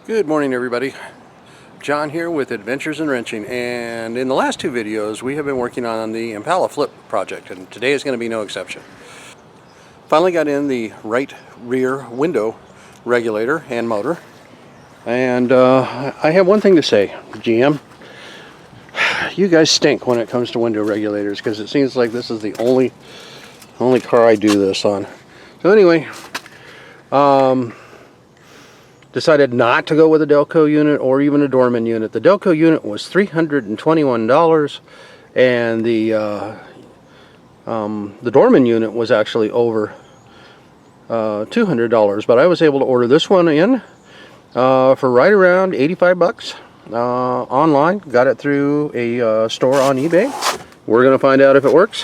Good morning, everybody. John here with Adventures in Wrenching, and in the last two videos we have been working on the Impala flip project, and today is going to be no exception. Finally got in the right rear window regulator and motor, and I have one thing to say, GM. You guys stink when it comes to window regulators, because it seems like this is the only car I do this on. So anyway, decided not to go with a Delco unit or even a Dorman unit. The Delco unit was $321, and the Dorman unit was actually over $200. But I was able to order this one in for right around 85 bucks online. Got it through a store on eBay. We're going to find out if it works,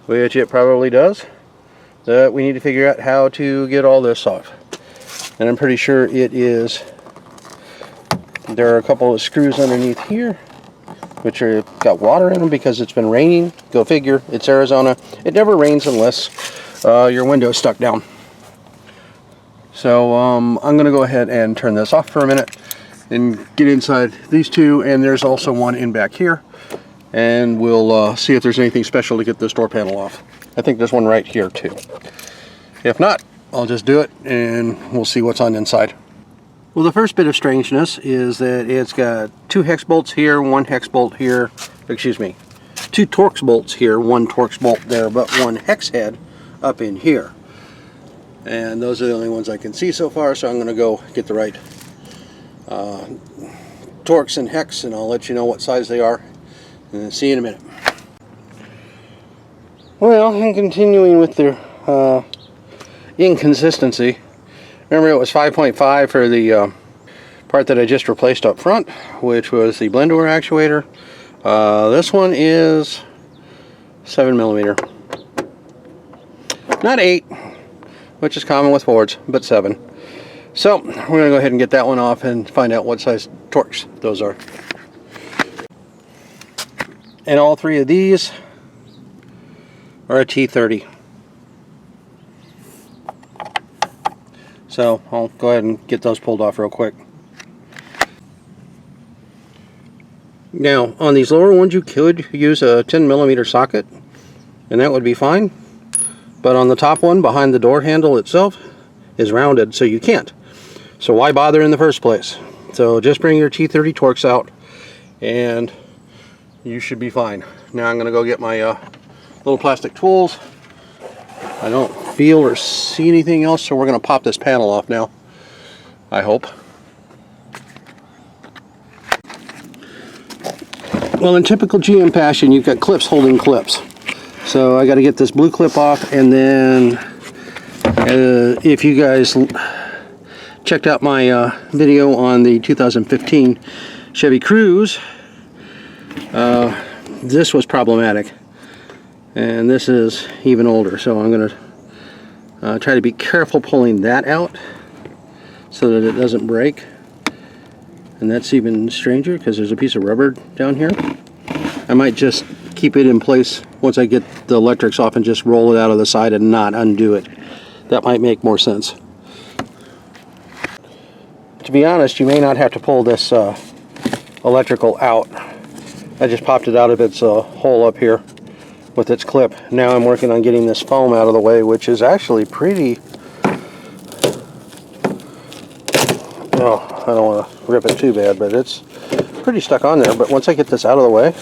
which it probably does. That we need to figure out how to get all this off. And I'm pretty sure it is. There are a couple of screws underneath here, which are got water in them because it's been raining. Go figure. It's Arizona. It never rains unless your window's stuck down. So I'm going to go ahead and turn this off for a minute and get inside these two. And there's also one in back here. And we'll see if there's anything special to get this door panel off. I think there's one right here too. If not, I'll just do it and we'll see what's on the inside. Well, the first bit of strangeness is that it's got two hex bolts here, one hex bolt here, excuse me, two Torx bolts here, one Torx bolt there, but one hex head up in here. And those are the only ones I can see so far, so I'm going to go get the right Torx and hex, and I'll let you know what size they are, and see you in a minute. Well, and continuing with their inconsistency. Remember, it was 5.5 for the part that I just replaced up front, which was the blend door actuator. This one is 7mm. Not 8, which is common with Fords, but 7. So we're going to go ahead and get that one off and find out what size Torx those are. And all three of these are a T30. So I'll go ahead and get those pulled off real quick. Now, on these lower ones, you could use a 10mm socket, and that would be fine. But on the top one, behind the door handle itself, is rounded, so you can't. So why bother in the first place? So just bring your T30 Torx out, and you should be fine. Now I'm going to go get my little plastic tools. I don't feel or see anything else, so we're going to pop this panel off now, I hope. Well, in typical GM fashion, you've got clips holding clips. So I got to get this blue clip off, and then if you guys checked out my video on the 2015 Chevy Cruze, this was problematic. And this is even older, so I'm going to try to be careful pulling that out so that it doesn't break. And that's even stranger because there's a piece of rubber down here. I might just keep it in place once I get the electrics off and just roll it out of the side and not undo it. That might make more sense. To be honest, you may not have to pull this electrical out. I just popped it out of its hole up here with its clip. Now I'm working on getting this foam out of the way, which is actually pretty... Oh, I don't want to rip it too bad, but it's pretty stuck on there. But once I get this out of the way,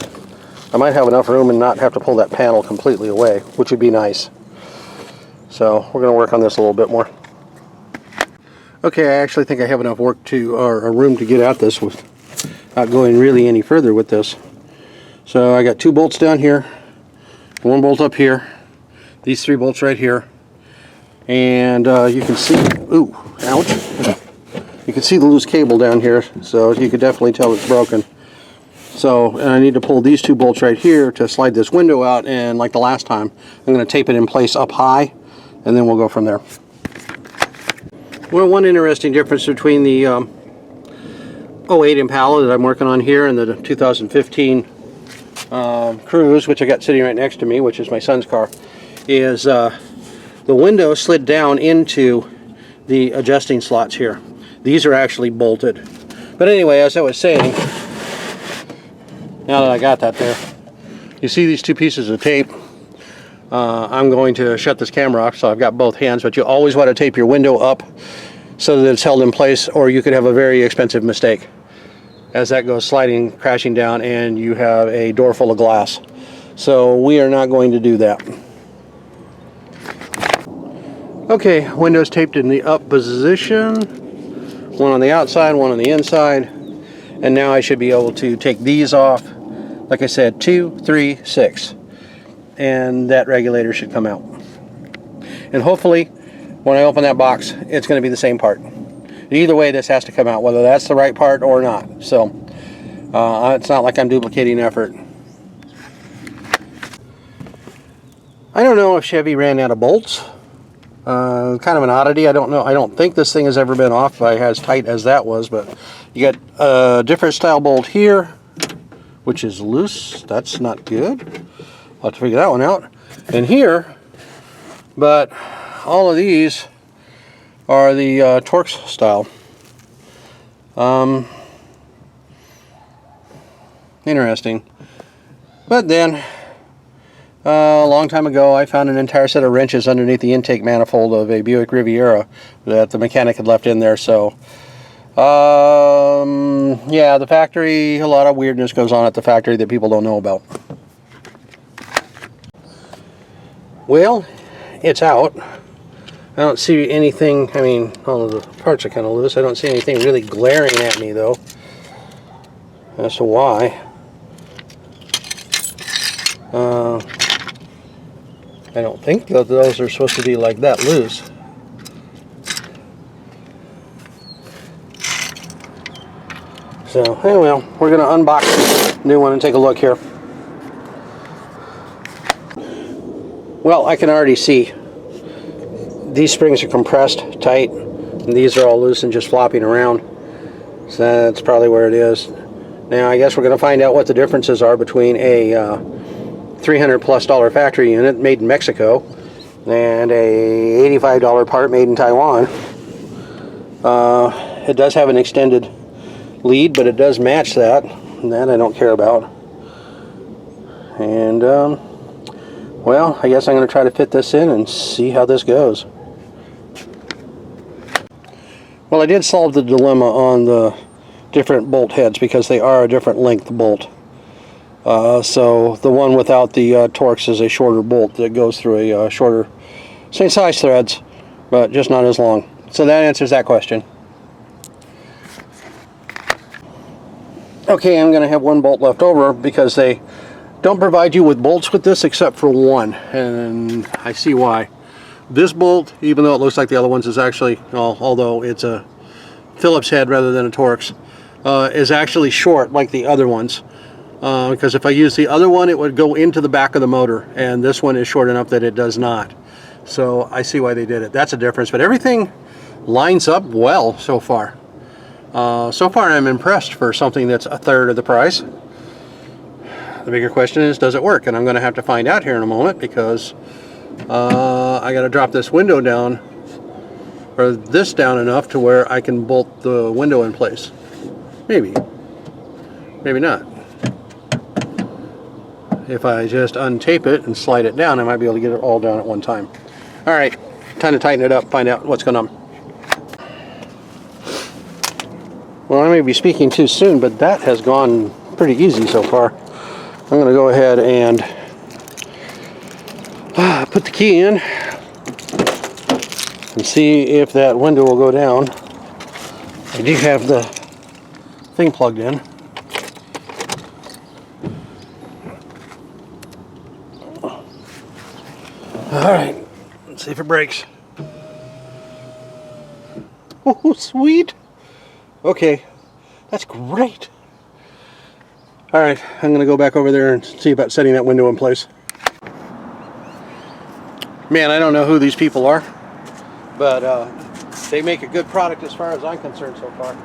I might have enough room and not have to pull that panel completely away, which would be nice. So we're going to work on this a little bit more. Okay, I actually think I have enough work to, or room to get at this without going really any further with this. So I got two bolts down here, one bolt up here, these three bolts right here, and you can see, ooh, ouch, you can see the loose cable down here, so you could definitely tell it's broken. So I need to pull these two bolts right here to slide this window out, and like the last time, I'm going to tape it in place up high, and then we'll go from there. Well, one interesting difference between the 08 Impala that I'm working on here and the 2015 Cruze, which I got sitting right next to me, which is my son's car, is the window slid down into the adjusting slots here. These are actually bolted. But anyway, as I was saying, now that I got that there, you see these two pieces of tape. I'm going to shut this camera off, so I've got both hands, but you always want to tape your window up so that it's held in place, or you could have a very expensive mistake as that goes sliding, crashing down, and you have a door full of glass. So we are not going to do that. Okay, windows taped in the up position. One on the outside, one on the inside. And now I should be able to take these off. Like I said, 2, 3, 6. And that regulator should come out. And hopefully, when I open that box, it's going to be the same part. Either way, this has to come out, whether that's the right part or not. So, it's not like I'm duplicating effort. I don't know if Chevy ran out of bolts. Kind of an oddity. I don't know. I don't think this thing has ever been off by as tight as that was, but you got a different style bolt here, which is loose. That's not good. I'll have to figure that one out. And here, but all of these are the Torx style. Interesting. But then, a long time ago, I found an entire set of wrenches underneath the intake manifold of a Buick Riviera that the mechanic had left in there. So, yeah, the factory, a lot of weirdness goes on at the factory that people don't know about. Well, it's out. I don't see anything. I mean, all of the parts are kind of loose. I don't see anything really glaring at me, though, as to why. I don't think that those are supposed to be like that loose. So, hey, well, we're going to unbox the new one and take a look here. Well, I can already see these springs are compressed tight, and these are all loose and just flopping around. So that's probably where it is. Now, I guess we're going to find out what the differences are between a $300+ factory unit made in Mexico and a $85 part made in Taiwan. It does have an extended lead, but it does match that. That I don't care about. And well, I guess I'm going to try to fit this in and see how this goes. Well, I did solve the dilemma on the different bolt heads because they are a different length bolt. So the one without the Torx is a shorter bolt that goes through a shorter, same size threads, but just not as long. So that answers that question. Okay, I'm going to have one bolt left over because they don't provide you with bolts with this except for one, and I see why. This bolt, even though it looks like the other ones, is actually, well, although it's a Phillips head rather than a Torx, is actually short like the other ones. Because if I use the other one, it would go into the back of the motor, and this one is short enough that it does not. So I see why they did it. That's a difference, but everything lines up well so far. So far I'm impressed for something that's a third of the price. The bigger question is, does it work? And I'm going to have to find out here in a moment, because I got to drop this window down, or this down enough to where I can bolt the window in place. Maybe. Maybe not. If I just untape it and slide it down, I might be able to get it all down at one time. All right, time to tighten it up, find out what's going on. Well, I may be speaking too soon, but that has gone pretty easy so far. I'm going to go ahead and put the key in and see if that window will go down. I do have the thing plugged in. Alright, let's see if it breaks. Oh, sweet! Okay, that's great. Alright, I'm going to go back over there and see about setting that window in place. Man, I don't know who these people are, but they make a good product as far as I'm concerned so far.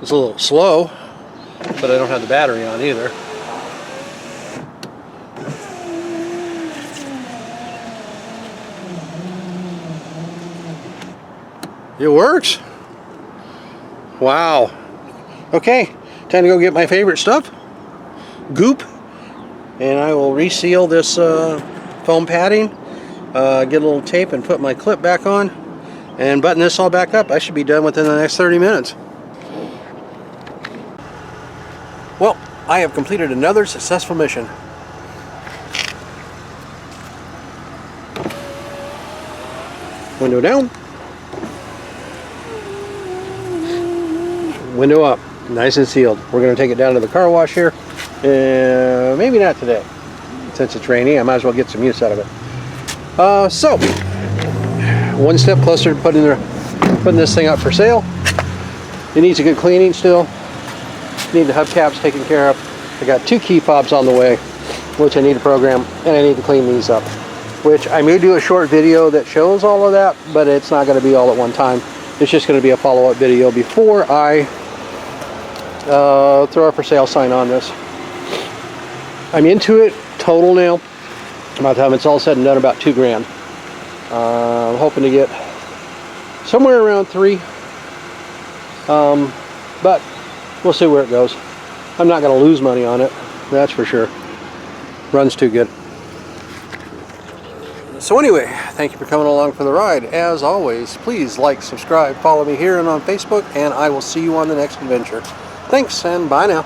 It's a little slow, but I don't have the battery on either. It works. Wow. Okay, time to go get my favorite stuff, goop, and I will reseal this foam padding, get a little tape and put my clip back on, and button this all back up. I should be done within the next 30 minutes. Well, I have completed another successful mission. Window down. Window up. Nice and sealed. We're going to take it down to the car wash here. Maybe not today. Since it's rainy, I might as well get some use out of it. So, one step closer to putting this thing up for sale. It needs a good cleaning still. Need the hubcaps taken care of. I got 2 key fobs on the way, which I need to program, and I need to clean these up. Which I may do a short video that shows all of that, but it's not going to be all at one time. It's just going to be a follow-up video before I throw a for sale sign on this. I'm into it total now. By the time it's all said and done, about $2 grand. I'm hoping to get somewhere around 3, but we'll see where it goes. I'm not going to lose money on it, that's for sure. Runs too good. So anyway, thank you for coming along for the ride. As always, please like, subscribe, follow me here and on Facebook, and I will see you on the next adventure. Thanks, and bye now.